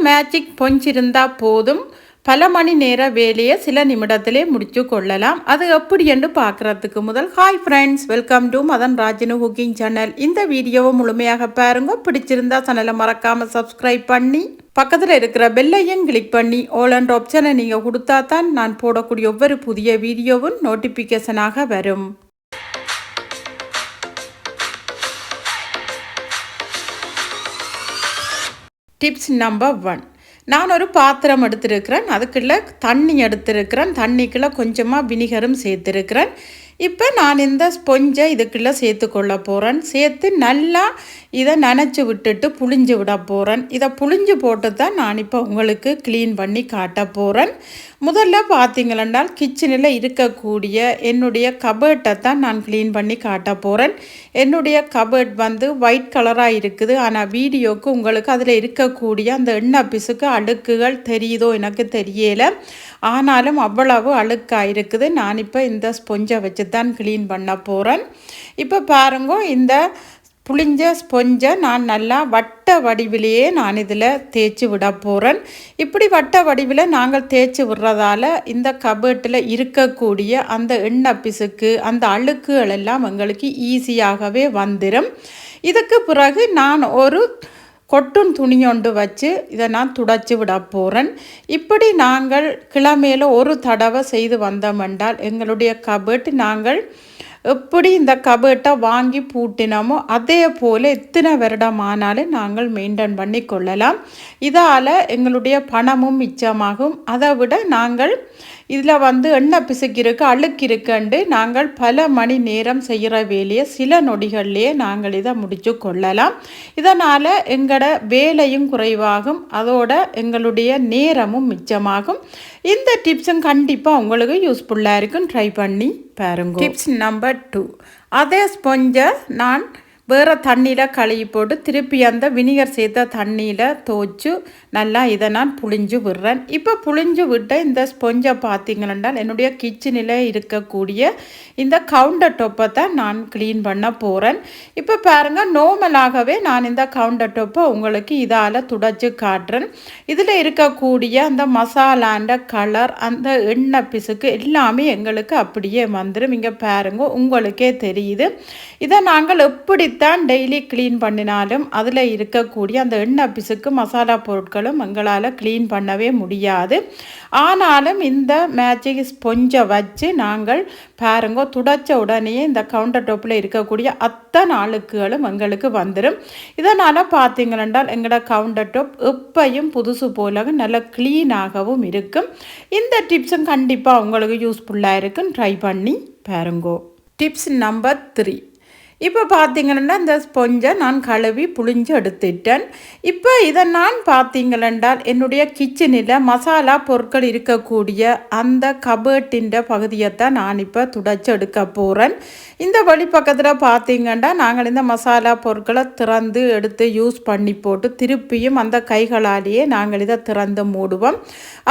Magic ஸ்பொஞ்ச் இருந்தால் போதும், பல மணி நேர வேலையை சில நிமிடத்திலே முடிச்சு கொள்ளலாம். அது எப்படி என்று பார்க்குறதுக்கு முதல் hi friends, welcome to Madan ராஜினு குக்கிங் சேனல். இந்த வீடியோவை முழுமையாக பாருங்க. பிடிச்சிருந்தா சேனலை மறக்காமல் சப்ஸ்கிரைப் பண்ணி பக்கத்தில் இருக்கிற பெல்லையும் கிளிக் பண்ணி ஆல் அண்ட் ஆப்ஷனை நீங்கள் கொடுத்தா தான் நான் போடக்கூடிய ஒவ்வொரு புதிய வீடியோவும் நோட்டிஃபிகேஷனாக வரும். Tips number 1. நான் ஒரு பாத்திரம் எடுத்திருக்கிறேன். அதுக்குள்ள தண்ணி எடுத்திருக்கிறேன். தண்ணிக்குள்ளே கொஞ்சமாக வினிகரும் சேர்த்துருக்கிறேன். இப்போ நான் இந்த ஸ்பொஞ்சை இதுக்குள்ளே சேர்த்துக்கொள்ள போகிறேன். சேர்த்து நல்லா இதை நனைச்சி விட்டுட்டு புளிஞ்சு விட போகிறேன். இதை புளிஞ்சு போட்டு தான் நான் இப்போ உங்களுக்கு க்ளீன் பண்ணி காட்ட போகிறேன். முதல்ல பார்த்தீங்களென்றால் கிச்சனில் இருக்கக்கூடிய என்னுடைய கபர்ட்டை தான் நான் க்ளீன் பண்ணி காட்ட போகிறேன். என்னுடைய கபர்ட் வந்து ஒயிட் கலராக இருக்குது. ஆனால் வீடியோவுக்கு உங்களுக்கு அதில் இருக்கக்கூடிய அந்த எண்ணெய் பிசுக்கு அழுக்குகள் தெரியுதோ எனக்கு தெரியலை. ஆனாலும் அவ்வளவு அழுக்காக இருக்குது. நான் இப்போ இந்த ஸ்பொஞ்சை வச்சு தான் க்ளீன் பண்ண போகிறேன். இப்போ பாருங்க, இந்த புளிஞ்ச ஸ்பொஞ்சை நான் நல்லா வட்ட வடிவிலேயே நான் இதில் தேய்ச்சி விட போகிறேன். இப்படி வட்ட வடிவில் நாங்கள் தேய்ச்சி விடுறதால இந்த கபர்ட்டில் இருக்கக்கூடிய அந்த எண்ணெய் பிசுக்கு அந்த அழுக்குகள் எல்லாம் எங்களுக்கு ஈஸியாகவே வந்துடும். இதுக்கு பிறகு நான் ஒரு கொட்டும் துணியொண்டு வச்சு இதை நான் துடைச்சி விட போகிறேன். இப்படி நாங்கள் கிழமையில் ஒரு தடவை செய்து வந்தோம் என்றால் எங்களுடைய கபர்ட் நாங்கள் எப்படி இந்த கபர்ட்டை வாங்கி பூட்டினோமோ அதே போல் எத்தனை வருடமானாலும் நாங்கள் மெயின்டைன் பண்ணி கொள்ளலாம். இதால் எங்களுடைய பணமும் மிச்சமாகும். அதை விட நாங்கள் இதில் வந்து எண்ணெய் பிசுக்கு இருக்குது, அழுக்கு இருக்குண்டு நாங்கள் பல மணி நேரம் செய்கிற வேலையை சில நொடிகள்லேயே நாங்கள் இதை முடித்து கொள்ளலாம். இதனால் எங்களோட வேலையும் குறைவாகும், அதோட எங்களுடைய நேரமும் மிச்சமாகும். இந்த டிப்ஸும் கண்டிப்பாக உங்களுக்கு யூஸ்ஃபுல்லாக இருக்கும். ட்ரை பண்ணி பாருங்க. Tips number 2. அதே ஸ்பொஞ்சை நான் வேறு தண்ணியில் கழுவி போட்டு திருப்பி அந்த வினிகர் சேர்த்த தண்ணியில் துவைச்சு நல்லா இதை நான் புளிஞ்சு விடுறேன். இப்போ புளிஞ்சு விட்ட இந்த ஸ்பொஞ்சை பார்த்தீங்கன்னா என்னுடைய கிச்சனில் இருக்கக்கூடிய இந்த கவுண்டர் டொப்பை தான் நான் க்ளீன் பண்ண போகிறேன். இப்போ பாருங்கள், நார்மலாகவே நான் இந்த கவுண்டர் டொப்பை உங்களுக்கு இதால் துடைச்சி காட்டுறேன். இதில் இருக்கக்கூடிய அந்த மசாலாண்ட கலர் அந்த எண்ணெய் பிசுக்கு எல்லாமே எங்களுக்கு அப்படியே வந்துடும். இங்கே பாருங்க, உங்களுக்கே தெரியுது. இதை நாங்கள் எப்படித்தான் டெய்லி க்ளீன் பண்ணினாலும் அதில் இருக்கக்கூடிய அந்த எண்ணெய் பிசுக்கு மசாலா பொருட்களும் எங்களால் க்ளீன் பண்ணவே முடியாது. ஆனாலும் இந்த மேஜிக் ஸ்பொஞ்சை வச்சு நாங்கள் பாருங்க துடைச்ச உடனே இந்த கவுண்டர் டாப்பில் இருக்கக்கூடிய அத்தனை அழுக்குகளும் எங்களுக்கு வந்துடும். இதனால் பார்த்தீங்கன்னா எங்களோட கவுண்டர் டாப் எப்பையும் புதுசு போல நல்ல க்ளீனாகவும் இருக்கும். இந்த டிப்ஸும் கண்டிப்பாக உங்களுக்கு யூஸ்ஃபுல்லாக இருக்கும். ட்ரை பண்ணி பாருங்கோ. Tips number 3. இப்போ பார்த்தீங்கன்னா இந்த ஸ்பொஞ்சை நான் கழுவி புளிஞ்சு எடுத்துட்டேன். இப்போ இதை நான் பார்த்தீங்களென்றால் என்னுடைய கிச்சனில் மசாலா பொருட்கள் இருக்கக்கூடிய அந்த கபர்ட்டின் பகுதியை தான் நான் இப்போ துடைச்சி எடுக்க போகிறேன். இந்த வழி பக்கத்தில் பார்த்தீங்கன்னா நாங்கள் இந்த மசாலா பொருட்களை திறந்து எடுத்து யூஸ் பண்ணி போட்டு திருப்பியும் அந்த கைகளாலேயே நாங்கள் இதை திறந்து மூடுவோம்.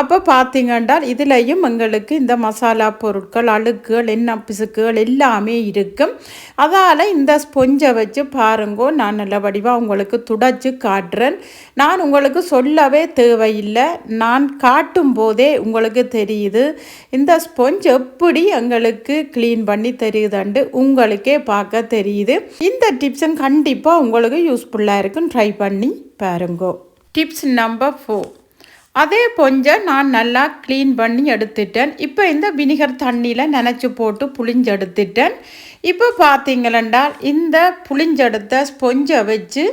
அப்போ பார்த்தீங்கன்னா இதுலேயும் எங்களுக்கு இந்த மசாலா பொருட்கள் அழுக்குகள் எண்ணெய் பிசுக்குகள் எல்லாமே இருக்கும். அதால் இந்த ஸ்பொஞ்சை வச்சு பாருங்கோ, நான் நல்ல வடிவாக உங்களுக்கு துடைச்சி காட்டுறேன். நான் உங்களுக்கு சொல்லவே தேவையில்லை, நான் காட்டும் போதே உங்களுக்கு தெரியுது இந்த ஸ்பொஞ்ச் எப்படி எங்களுக்கு க்ளீன் பண்ணி தெரியுதுண்டு உங்களுக்கே பார்க்க தெரியுது. இந்த டிப்ஸும் கண்டிப்பாக உங்களுக்கு யூஸ்ஃபுல்லாக இருக்கும். ட்ரை பண்ணி பாருங்கோ. Tips number 4. அதே பொஞ்சை நான் நல்லா க்ளீன் பண்ணி எடுத்துட்டேன். இப்போ இந்த வினிகர் தண்ணியில் நனைச்சி போட்டு புளிஞ்சு எடுத்துட்டேன். இப்போ பார்த்தீங்களா இந்த புளிஞ்செடுத்த ஸ்பொஞ்சை வச்சு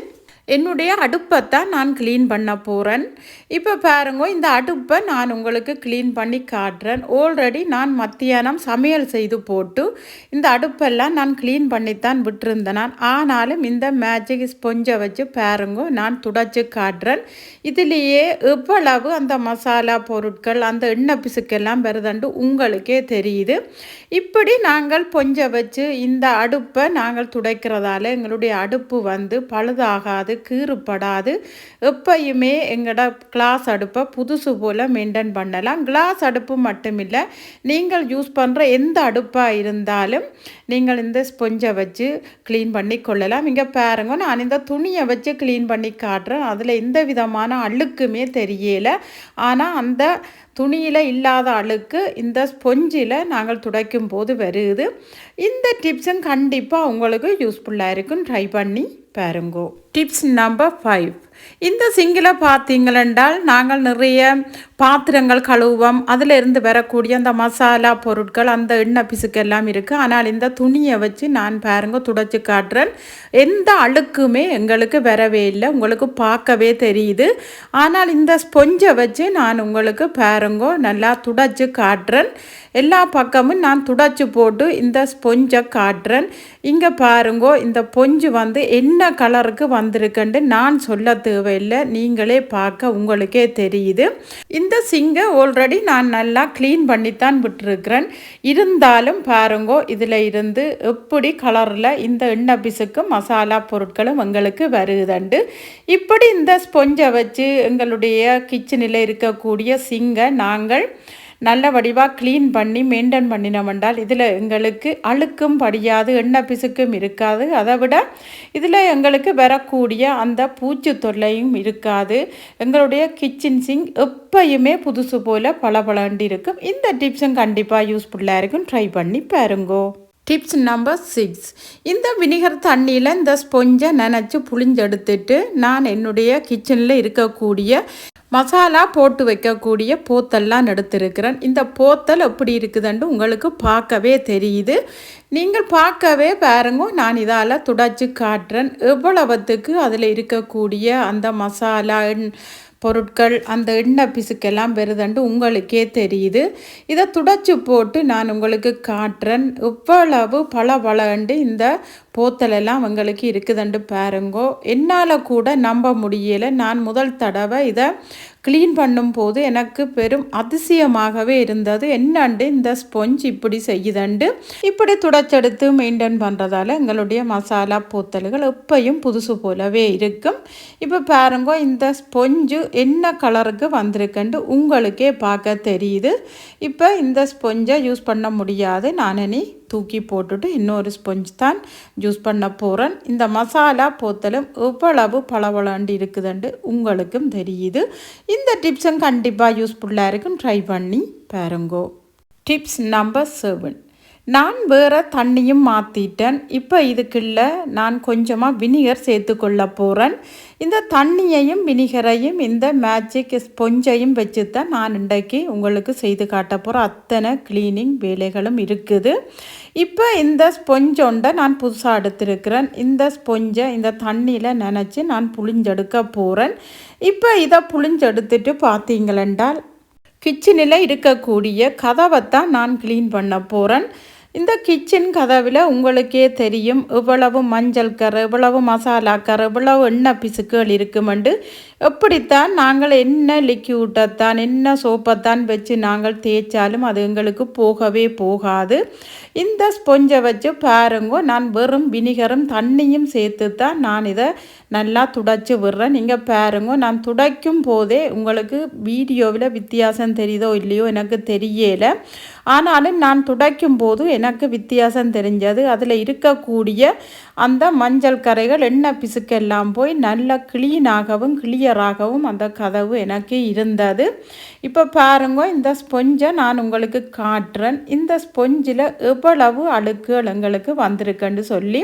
என்னுடைய அடுப்பை தான் நான் க்ளீன் பண்ண போகிறேன். இப்போ பாருங்க, இந்த அடுப்பை நான் உங்களுக்கு க்ளீன் பண்ணி காட்டுறேன். ஆல்ரெடி நான் மத்தியானம் சமையல் செய்து போட்டு இந்த அடுப்பெல்லாம் நான் க்ளீன் பண்ணித்தான் விட்டுருந்தேன். ஆனாலும் இந்த மேஜிக் ஸ்பொஞ்சை வச்சு பாருங்க நான் துடைச்சி காட்டுறேன். இதுலேயே எவ்வளவு அந்த மசாலா பொருட்கள் அந்த எண்ணெய் பிசுக்கெல்லாம் வருதுண்டு உங்களுக்கே தெரியுது. இப்படி நாங்கள் பொஞ்சை வச்சு இந்த அடுப்பை நாங்கள் துடைக்கிறதால எங்களுடைய அடுப்பு வந்து பழுதாகாது, கீறுப்படாது. எப்பயுமே எங்களோட கிளாஸ் அடுப்பை புதுசு போல் மெயின்டைன் பண்ணலாம். கிளாஸ் அடுப்பு மட்டும் இல்லை, நீங்கள் யூஸ் பண்ணுற எந்த அடுப்பாக இருந்தாலும் நீங்கள் இந்த ஸ்பொஞ்சை வச்சு க்ளீன் பண்ணி கொள்ளலாம். இங்கே பாருங்க, நான் இந்த துணியை வச்சு க்ளீன் பண்ணி காட்டுறேன். அதில் எந்த விதமான அழுக்குமே தெரியலை. ஆனால் அந்த துணியில் இல்லாத அழுக்கு இந்த ஸ்பொஞ்சில் நாங்கள் துடைக்கும் போது வருது. இந்த டிப்ஸும் கண்டிப்பாக உங்களுக்கு யூஸ்ஃபுல்லாக இருக்கும். ட்ரை பண்ணி பாருங்கோ. Tips number 5. இந்த சிங்கில் பார்த்தீங்களென்றால் நாங்கள் நிறைய பாத்திரங்கள் கழுவோம். அதில் இருந்து வரக்கூடிய அந்த மசாலா பொருட்கள், அந்த எண்ணெய் பிசுக்கெல்லாம் இருக்குது. ஆனால் இந்த துணியை வச்சு நான் பாருங்க துடைச்சி காட்டுறேன். எந்த அழுக்குமே எங்களுக்கு வரவே இல்லை, உங்களுக்கு பார்க்கவே தெரியுது. ஆனால் இந்த ஸ்பொஞ்சை வச்சு நான் உங்களுக்கு பாருங்கோ நல்லா துடைச்சி காட்டுறேன். எல்லா பக்கமும் நான் துடைச்சி போட்டு இந்த ஸ்பொஞ்சை காட்டுறேன். இங்கே பாருங்கோ, இந்த பொஞ்சு என்ன கலருக்கு வந்திருக்குன்னு நான் சொல்ல தேவையில்லை, நீங்களே பார்க்க உங்களுக்கே தெரியுது. இந்த சிங்கை ஆல்ரெடி நான் நல்லா க்ளீன் பண்ணித்தான் விட்டுருக்கிறேன். இருந்தாலும் பாருங்கோ, இதில் இருந்து எப்படி கலரில் இந்த எண்ணெய் பிசுக்கு மசாலா பொருட்களும் எங்களுக்கு வருதுண்டு. இப்படி இந்த ஸ்பொஞ்சை வச்சு எங்களுடைய கிச்சனில் இருக்கக்கூடிய சிங்கை நாங்கள் நல்ல வடிவாக க்ளீன் பண்ணி மெயின்டைன் பண்ணினோம்னால் இதில் எங்களுக்கு அழுக்கும் படியாது, எண்ணெய் பிசுக்கும் இருக்காது. அதை விட இதில் எங்களுக்கு வரக்கூடிய அந்த பூச்சி தொல்லையும் இருக்காது. எங்களுடைய கிச்சன் சிங்க் எப்பயுமே புதுசு போல் பளபளன்னு இருக்கும். இந்த டிப்ஸும் கண்டிப்பாக யூஸ்ஃபுல்லாக இருக்கும். ட்ரை பண்ணி பாருங்கோ. Tips number 6. இந்த வினிகர் தண்ணியில் இந்த ஸ்பொஞ்சை நனைச்சி புளிஞ்செடுத்துட்டு நான் என்னுடைய கிச்சனில் இருக்கக்கூடிய மசாலா போட்டு வைக்கக்கூடிய போத்தெல்லாம் எடுத்திருக்கிறேன். இந்த போத்தல் எப்படி இருக்குதுன்னு உங்களுக்கு பார்க்கவே தெரியுது. நீங்கள் பார்க்கவே பாருங்க, நான் இதால் துடைச்சி காட்டுறேன். எவ்வளவுத்துக்கு அதில் இருக்கக்கூடிய அந்த மசாலா பொருட்கள், அந்த எண்ணெய் பிசுக்கெல்லாம் வருதுண்டு உங்களுக்கே தெரியுது. இதை துடைச்சி போட்டு நான் உங்களுக்கு காட்டுறேன். எவ்வளவு பளபளண்டு இந்த போத்தலெல்லாம் உங்களுக்கு இருக்குதுண்டு பாருங்கோ. என்னால் கூட நம்ப முடியலை. நான் முதல் தடவை இதை க்ளீன் பண்ணும்போது எனக்கு பெரும் அதிசயமாகவே இருந்தது. என்னண்டு இந்த ஸ்பொஞ்ச் இப்படி செய்யுதண்டு. இப்படி துடைச்செடுத்து மெயின்டைன் பண்ணுறதால எங்களுடைய மசாலா போத்தல்கள் எப்பயும் புதுசு போலவே இருக்கும். இப்போ பாருங்க, இந்த ஸ்பொஞ்சு என்ன கலருக்கு வந்திருக்குன்னு உங்களுக்கே பார்க்க தெரியுது. இப்போ இந்த ஸ்பொஞ்சை யூஸ் பண்ண முடியாது, நான் இனி தூக்கி போட்டுட்டு இன்னொரு ஸ்பொஞ்ச் தான் யூஸ் பண்ண போகிறேன். இந்த மசாலா போத்தலும் எவ்வளவு பளபளண்டு இருக்குதுண்டு உங்களுக்கும் தெரியுது. இந்த டிப்ஸும் கண்டிப்பாக யூஸ்ஃபுல்லாக இருக்கும். ட்ரை பண்ணி பாருங்கோ. Tips number 7. நான் வேறு தண்ணியும் மாற்றிட்டேன். இப்போ இதுக்குள்ள நான் கொஞ்சமாக வினிகர் சேர்த்துக்கொள்ள போகிறேன். இந்த தண்ணியையும் வினிகரையும் இந்த மேஜிக் ஸ்பொஞ்சையும் வச்சு தான் நான் இன்றைக்கு உங்களுக்கு செய்து காட்ட போகிறேன். அத்தனை க்ளீனிங் வேலைகளும் இருக்குது. இப்போ இந்த ஸ்பொஞ்சொண்டை நான் புதுசாக எடுத்திருக்கிறேன். இந்த ஸ்பொஞ்சை இந்த தண்ணியில் நனைச்சி நான் புளிஞ்செடுக்க போகிறேன். இப்போ இதை புளிஞ்செடுத்துட்டு பார்த்தீங்களென்றால் கிச்சனில் இருக்கக்கூடிய கதவைத்தான் நான் க்ளீன் பண்ண போகிறேன். இந்த கிச்சன் கதவில் உங்களுக்கே தெரியும் எவ்வளவு மஞ்சள் கரை, எவ்வளவு மசாலா கரை, எவ்வளவு எண்ணெய் பிசுக்குகள் இருக்குமெண்டு. எப்படித்தான் நாங்கள் என்ன லிக்யூட்டைத்தான் என்ன சோப்பைத்தான் வச்சு நாங்கள் தேய்ச்சாலும் அது எங்களுக்கு போகவே போகாது. இந்த ஸ்பொஞ்சை வச்சு பாருங்க, நான் வெறும் வினிகரும் தண்ணியும் சேர்த்து தான் நான் இதை நல்லா துடைச்சி விடுறேன். நீங்கள் பாருங்க, நான் துடைக்கும் போதே உங்களுக்கு வீடியோவில் வித்தியாசம் தெரியுதோ இல்லையோ எனக்கு தெரியலை. ஆனாலும் நான் துடைக்கும் போது எனக்கு வித்தியாசம் தெரிஞ்சது. அதில் இருக்கக்கூடிய அந்த மஞ்சள் கரைகள் எண்ணெய் பிசுக்கெல்லாம் போய் நல்ல க்ளீனாகவும் கிளியராகவும் அந்த கதவு எனக்கு இருந்தது. இப்போ பாருங்க, இந்த ஸ்பொஞ்சை நான் உங்களுக்கு காட்டுறேன். இந்த ஸ்பொஞ்சில் எவ்வளவு அழுக்குகள் எங்களுக்கு வந்திருக்குன்னு சொல்லி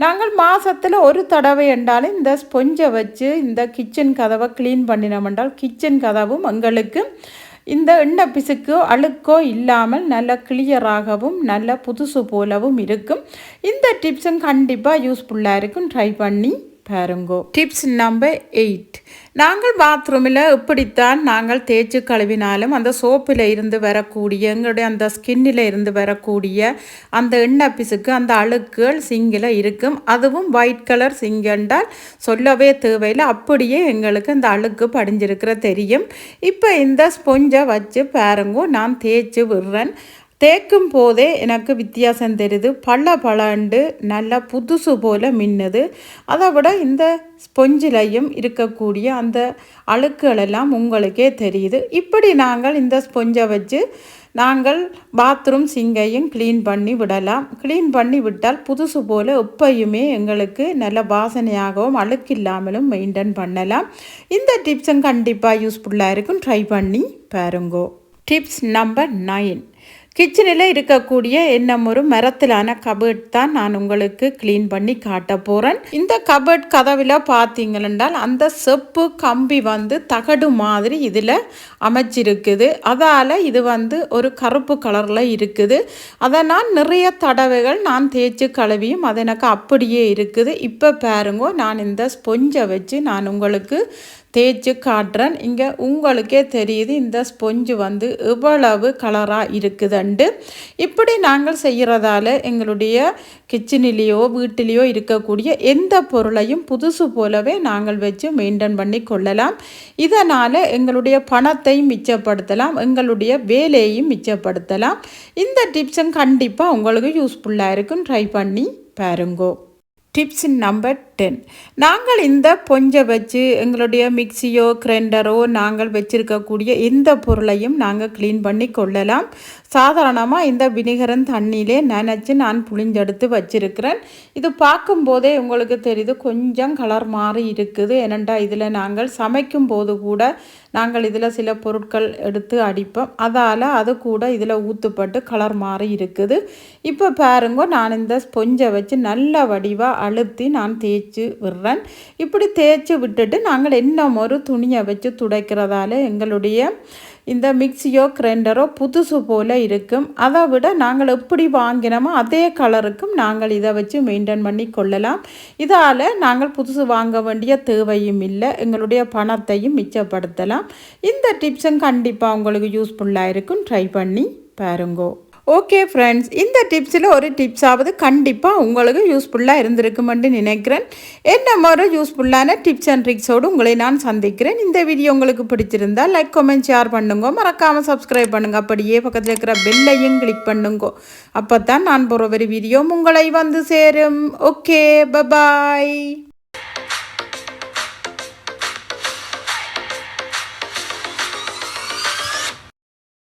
நாங்கள் மாதத்தில் ஒரு தடவை என்றாலும் இந்த ஸ்பொஞ்சை வச்சு இந்த கிச்சன் கதவை க்ளீன் பண்ணினோம் என்றால் கிச்சன் கதவும் எங்களுக்கு இந்த எண்ணெய் பிசுக்கோ அழுக்கோ இல்லாமல் நல்ல கிளியராகவும் நல்ல புதுசு போலவும் இருக்கும். இந்த டிப்ஸும் கண்டிப்பாக யூஸ்ஃபுல்லாக இருக்கும். ட்ரை பண்ணி பாருங்கோ. Tips number 8. நாங்கள் பாத்ரூமில் இப்படித்தான் நாங்கள் தேய்ச்சி கழுவினாலும் அந்த சோப்பில் இருந்து வரக்கூடிய எங்களுடைய அந்த ஸ்கின்னில் இருந்து வரக்கூடிய அந்த எண்ணெய் பிசுக்கு அந்த அழுக்குகள் சிங்கில் இருக்கும். அதுவும் ஒயிட் கலர் சிங்கென்றால் சொல்லவே தேவையில்லை, அப்படியே எங்களுக்கு அந்த அழுக்கு படிஞ்சிருக்கிற தெரியும். இப்போ இந்த ஸ்பொஞ்சை வச்சு பாருங்கோ, நான் தேய்ச்சி விடுறேன். தேய்க்கும் போதே எனக்கு வித்தியாசம் தெரியுது. பளபளண்டு நல்லா புதுசு போல் மின்னுது. அதை விட இந்த ஸ்பொஞ்சிலையும் இருக்கக்கூடிய அந்த அழுக்குகளெல்லாம் உங்களுக்கே தெரியுது. இப்படி நாங்கள் இந்த ஸ்பொஞ்சை வச்சு நாங்கள் பாத்ரூம் சிங்கையும் க்ளீன் பண்ணி விடலாம். க்ளீன் பண்ணி விட்டால் புதுசு போல் எப்பயுமே எங்களுக்கு நல்ல வாசனையாகவும் அழுக்கில்லாமலும் மெயின்டைன் பண்ணலாம். இந்த டிப்ஸும் கண்டிப்பாக யூஸ்ஃபுல்லாக இருக்கும். ட்ரை பண்ணி பாருங்கோ. Tips number 9. கிச்சனில் இருக்கக்கூடிய இன்னும் ஒரு மரத்திலான கபர்ட் தான் நான் உங்களுக்கு க்ளீன் பண்ணி காட்ட போகிறேன். இந்த கபர்ட் கதவில் பார்த்தீங்களென்றால் அந்த செப்பு கம்பி தகடு மாதிரி இதில் அமைச்சிருக்குது. அதால் இது ஒரு கருப்பு கலரில் இருக்குது. அதை நான் நிறைய தடவைகள் நான் தேய்ச்சி கழுவியும் அது எனக்கு அப்படியே இருக்குது. இப்போ பாருங்க, நான் இந்த ஸ்பொஞ்சை வச்சு நான் உங்களுக்கு தேய்ச்சி காட்டுறேன். இங்கே உங்களுக்கே தெரியுது இந்த ஸ்பொஞ்சு எவ்வளவு கலராக இருக்குதுண்டு. இப்படி நாங்கள் செய்கிறதால எங்களுடைய கிச்சனிலேயோ வீட்டிலேயோ இருக்கக்கூடிய எந்த பொருளையும் புதுசு போலவே நாங்கள் வச்சு மெயின்டைன் பண்ணி கொள்ளலாம். இதனால் எங்களுடைய பணத்தை மிச்சப்படுத்தலாம், எங்களுடைய வேலையையும் மிச்சப்படுத்தலாம். இந்த டிப்ஸும் கண்டிப்பாக உங்களுக்கு யூஸ்ஃபுல்லாக இருக்கும். ட்ரை பண்ணி பாருங்கோ. Tips number 10. நாங்கள் இந்த பொஞ்சை வச்சு எங்களுடைய மிக்சியோ கிரைண்டரோ நாங்கள் வச்சுருக்கக்கூடிய எந்த பொருளையும் நாங்கள் க்ளீன் பண்ணி கொள்ளலாம். சாதாரணமாக இந்த வினிகரன் தண்ணியிலே நினச்சி நான் புளிஞ்செடுத்து வச்சுருக்கிறேன். இது பார்க்கும்போதே உங்களுக்கு தெரியுது கொஞ்சம் கலர் மாறி இருக்குது. ஏனெண்டா இதில் நாங்கள் சமைக்கும் போது கூட நாங்கள் இதில் சில பொருட்கள் எடுத்து அடிப்போம். அதால் அது கூட இதில் ஊற்றுப்பட்டு கலர் மாறி இருக்குது. இப்போ பாருங்க, நான் இந்த ஸ்பொஞ்சை வச்சு நல்ல வடிவாக அழுத்தி நான் தேய்ச்சி விடுறேன். இப்படி தேய்ச்சி விட்டுட்டு நாங்கள் இன்னும் ஒரு துணியை வச்சு துடைக்கிறதால எங்களுடைய இந்த மிக்சியோ கிரைண்டரோ புதுசு போல் இருக்கும். அதை விட நாங்கள் எப்படி வாங்கினோமோ அதே கலருக்கும் நாங்கள் இதை வச்சு மெயின்டைன் பண்ணி கொள்ளலாம். இதால் நாங்கள் புதுசு வாங்க வேண்டிய தேவையும் இல்லை, எங்களுடைய பணத்தையும் மிச்சப்படுத்தலாம். இந்த டிப்ஸும் கண்டிப்பாக உங்களுக்கு யூஸ்ஃபுல்லாக இருக்கும். ட்ரை பண்ணி பாருங்கோ. ஓகே ஃப்ரெண்ட்ஸ், இந்த டிப்ஸில் ஒரு டிப்ஸாவது கண்டிப்பாக உங்களுக்கு யூஸ்ஃபுல்லாக இருந்திருக்குமென்று நினைக்கிறேன். என்ன மாதிரி யூஸ்ஃபுல்லான டிப்ஸ் அண்ட் ட்ரிக்ஸோடு உங்களை நான் சந்திக்கிறேன். இந்த வீடியோ உங்களுக்கு பிடிச்சிருந்தால் லைக் கமெண்ட் ஷேர் பண்ணுங்க, மறக்காமல் சப்ஸ்கிரைப் பண்ணுங்க, அப்படியே பக்கத்தில் இருக்கிற பெல்லையும் கிளிக் பண்ணுங்க. அப்போ தான் நான் போகிற ஒரு வீடியோ உங்களை சேரும். Okay, bye bye.